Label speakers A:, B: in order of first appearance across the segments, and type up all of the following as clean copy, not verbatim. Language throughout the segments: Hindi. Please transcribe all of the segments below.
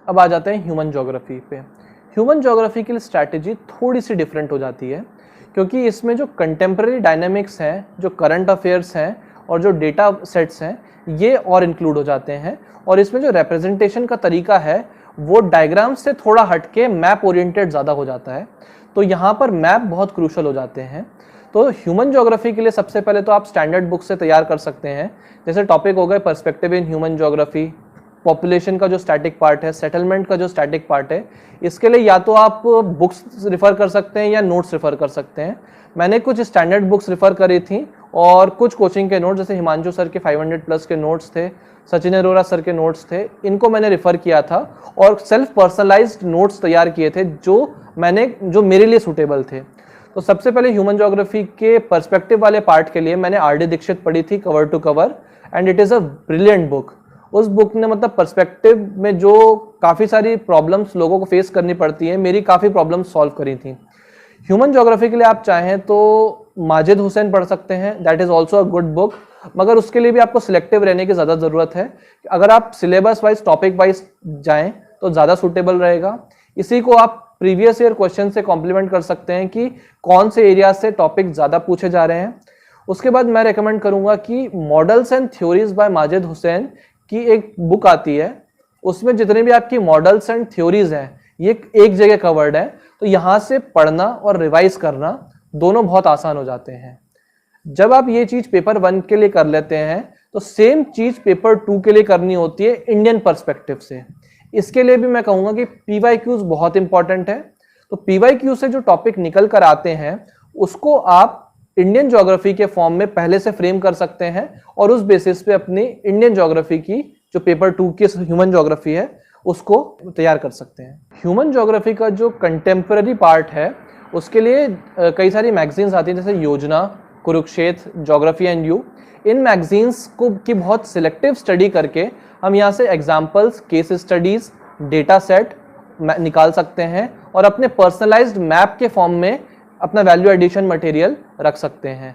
A: अब आ जाते हैं ह्यूमन ज्योग्राफी पे। ह्यूमन ज्योग्राफी के लिए स्ट्रैटेजी थोड़ी सी डिफरेंट हो जाती है, क्योंकि इसमें जो कंटेम्प्रेरी डायनेमिक्स हैं, जो करंट अफेयर्स हैं और जो डेटा सेट्स हैं, ये और इंक्लूड हो जाते हैं। और इसमें जो रिप्रेजेंटेशन का तरीका है वो डायग्राम से थोड़ा हटके मैप ओरिएंटेड ज़्यादा हो जाता है। तो यहाँ पर मैप बहुत क्रूशल हो जाते हैं। तो ह्यूमन ज्योग्राफी के लिए सबसे पहले तो आप स्टैंडर्ड बुक से तैयार कर सकते हैं। जैसे टॉपिक हो गए perspective in human geography, population का जो स्टैटिक पार्ट है, सेटलमेंट का जो स्टैटिक पार्ट है, इसके लिए या तो आप बुक्स रिफ़र कर सकते हैं या नोट्स रिफ़र कर सकते हैं। मैंने कुछ स्टैंडर्ड बुक्स रिफ़र करी थी और कुछ कोचिंग के नोट्स, जैसे हिमांशु सर के 500 प्लस के नोट्स थे, सचिन अरोरा सर के नोट्स थे, इनको मैंने रिफ़र किया था और सेल्फ पर्सनलाइज्ड नोट्स तैयार किए थे जो मेरे लिए सूटेबल थे। तो सबसे पहले ह्यूमन ज्योग्राफी के पर्सपेक्टिव वाले पार्ट के लिए मैंने आर डी दीक्षित पढ़ी थी cover to cover, and it is a brilliant book. उस बुक ने मतलब पर्सपेक्टिव में जो काफ़ी सारी प्रॉब्लम्स लोगों को फेस करनी पड़ती है, मेरी काफ़ी प्रॉब्लम्स सॉल्व करी थी। ह्यूमन ज्योग्राफी के लिए आप चाहें तो माजिद हुसैन पढ़ सकते हैं, that is also a good book, मगर उसके लिए भी आपको सिलेक्टिव रहने की ज़्यादा ज़रूरत है। अगर आप सिलेबस वाइज टॉपिक वाइज जाएं तो ज़्यादा सूटेबल रहेगा। इसी को आप प्रीवियस ईयर क्वेश्चन से कॉम्प्लीमेंट कर सकते हैं कि कौन से एरिया से टॉपिक ज़्यादा पूछे जा रहे हैं। उसके बाद मैं रेकमेंड करूंगा कि models and theories by Majid Hussain की एक बुक आती है, उसमें जितने भी आपकी मॉडल्स एंड थ्योरीज हैं ये एक जगह कवर्ड है। तो यहाँ से पढ़ना और रिवाइज करना दोनों बहुत आसान हो जाते हैं। जब आप ये चीज पेपर 1 के लिए कर लेते हैं तो सेम चीज पेपर 2 के लिए करनी होती है इंडियन पर्सपेक्टिव से। इसके लिए भी मैं कहूंगा कि पीवाईक्यूज बहुत इंपॉर्टेंट है। तो पीवाईक्यू से जो टॉपिक निकल कर आते हैं उसको आप इंडियन ज्योग्राफी के फॉर्म में पहले से फ्रेम कर सकते हैं और उस बेसिस पे अपनी इंडियन ज्योग्राफी की जो पेपर 2 की ह्यूमन ज्योग्राफी है उसको तैयार कर सकते हैं। ह्यूमन ज्योग्राफी का जो कंटेम्प्रेरी पार्ट है उसके लिए कई सारी मैगजीन्स आती हैं, जैसे योजना, Kurukshetra, geography and you. In magazines को की बहुत सिलेक्टिव स्टडी करके हम यहाँ से examples, case studies, data set निकाल सकते हैं और अपने पर्सनलाइज्ड मैप के फॉर्म में अपना वैल्यू एडिशन मटेरियल रख सकते हैं।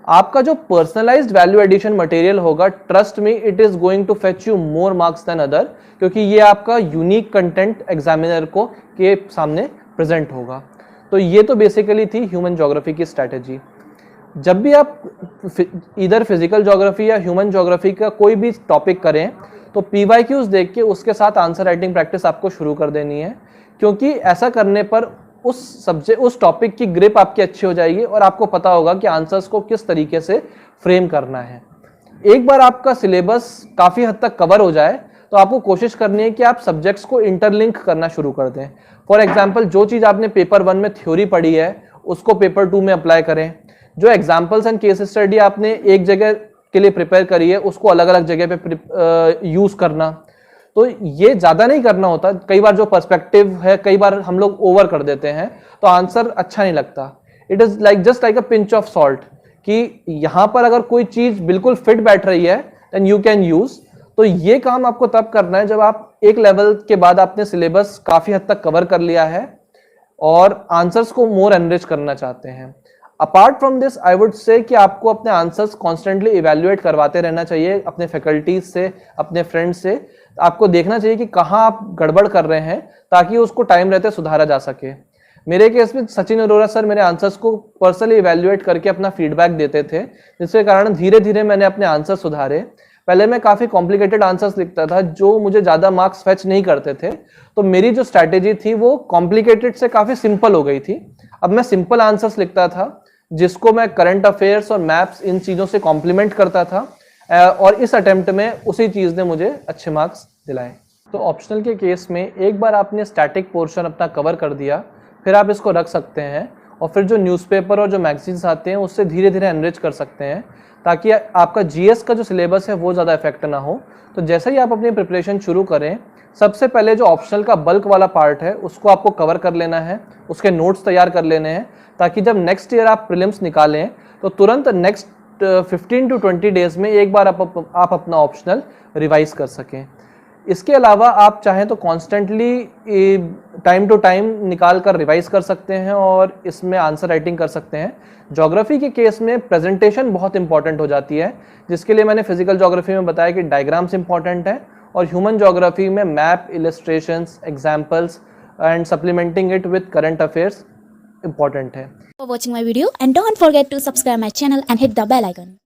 A: आपका जो पर्सनलाइज्ड वैल्यू एडिशन मटेरियल होगा, trust me, it is going to fetch you more marks than other, क्योंकि ये आपका यूनिक कंटेंट एग्जामिनर को के सामने प्रेजेंट होगा। तो ये तो बेसिकली थी ह्यूमन ज्योग्राफी की स्ट्रैटेजी। जब भी आप इधर फिजिकल ज्योग्राफी या ह्यूमन ज्योग्राफी का कोई भी टॉपिक करें तो पीवाईक्यूज देख के उसके साथ आंसर राइटिंग प्रैक्टिस आपको शुरू कर देनी है, क्योंकि ऐसा करने पर उस टॉपिक की ग्रिप आपकी अच्छी हो जाएगी और आपको पता होगा कि आंसर्स को किस तरीके से फ्रेम करना है। एक बार आपका सिलेबस काफ़ी हद तक कवर हो जाए तो आपको कोशिश करनी है कि आप सब्जेक्ट्स को इंटरलिंक करना शुरू कर दें। फॉर एग्जाम्पल, जो चीज़ आपने पेपर 1 में थ्योरी पढ़ी है उसको पेपर 2 में अप्लाई करें। जो एग्जाम्पल्स एंड केस स्टडी आपने एक जगह के लिए प्रिपेयर करी है उसको अलग अलग जगह पे यूज़ करना। तो ये ज़्यादा नहीं करना होता। कई बार जो पर्सपेक्टिव है कई बार हम लोग ओवर कर देते हैं तो आंसर अच्छा नहीं लगता। It is like just like a pinch of salt, कि यहाँ पर अगर कोई चीज़ बिल्कुल फिट बैठ रही है देन यू कैन यूज़। तो ये काम आपको तब करना है जब आप एक लेवल के बाद आपने सिलेबस काफ़ी हद तक कवर कर लिया है और आंसर्स को मोर एनरिच करना चाहते हैं। Apart from this I would say कि आपको अपने आंसर्स कॉन्स्टेंटली इवेल्युएट करवाते रहना चाहिए अपने फैकल्टीज से, अपने फ्रेंड्स से। आपको देखना चाहिए कि कहाँ आप गड़बड़ कर रहे हैं ताकि उसको टाइम रहते सुधारा जा सके। मेरे केस में सचिन अरोरा सर मेरे आंसर्स को पर्सनली इवेल्युएट करके अपना फीडबैक देते थे, जिसके कारण धीरे धीरे मैंने अपने आंसर सुधारे। पहले मैं काफ़ी कॉम्प्लिकेटेड आंसर्स लिखता था जो मुझे ज़्यादा मार्क्स फेच नहीं करते थे, तो मेरी जो स्ट्रैटेजी थी वो कॉम्प्लिकेटेड से काफ़ी सिंपल हो गई थी। अब मैं सिंपल आंसर्स लिखता था जिसको मैं करंट अफेयर्स और मैप्स इन चीज़ों से कॉम्प्लीमेंट करता था, और इस अटेम्प्ट में उसी चीज़ ने मुझे अच्छे मार्क्स दिलाए। तो ऑप्शनल के केस में एक बार आपने स्टैटिक पोर्शन अपना कवर कर दिया, फिर आप इसको रख सकते हैं और फिर जो न्यूज़पेपर और जो मैगजीन्स आते हैं उससे धीरे धीरे एनरिच कर सकते हैं ताकि आपका जीएस का जो सिलेबस है वो ज़्यादा इफेक्ट ना हो। तो जैसे ही आप अपनी प्रिपरेशन शुरू करें, सबसे पहले जो ऑप्शनल का बल्क वाला पार्ट है उसको आपको कवर कर लेना है, उसके नोट्स तैयार कर लेने हैं, ताकि जब नेक्स्ट ईयर आप प्रीलिम्स निकालें तो तुरंत नेक्स्ट 15 to 20 डेज में एक बार आप अपना ऑप्शनल रिवाइज कर सकें। इसके अलावा आप चाहें तो कॉन्स्टेंटली टाइम टू टाइम निकाल कर रिवाइज कर सकते हैं और इसमें आंसर राइटिंग कर सकते हैं। ज्योग्राफी के केस में प्रेजेंटेशन बहुत इंपॉर्टेंट हो जाती है, जिसके लिए मैंने फिजिकल ज्योग्राफी में बताया कि डायग्राम्स इंपॉर्टेंट है और ह्यूमन ज्योग्राफी में map, illustrations, examples and supplementing it with current affairs important है।
B: For watching my video and don't forget to subscribe my channel and hit the bell icon.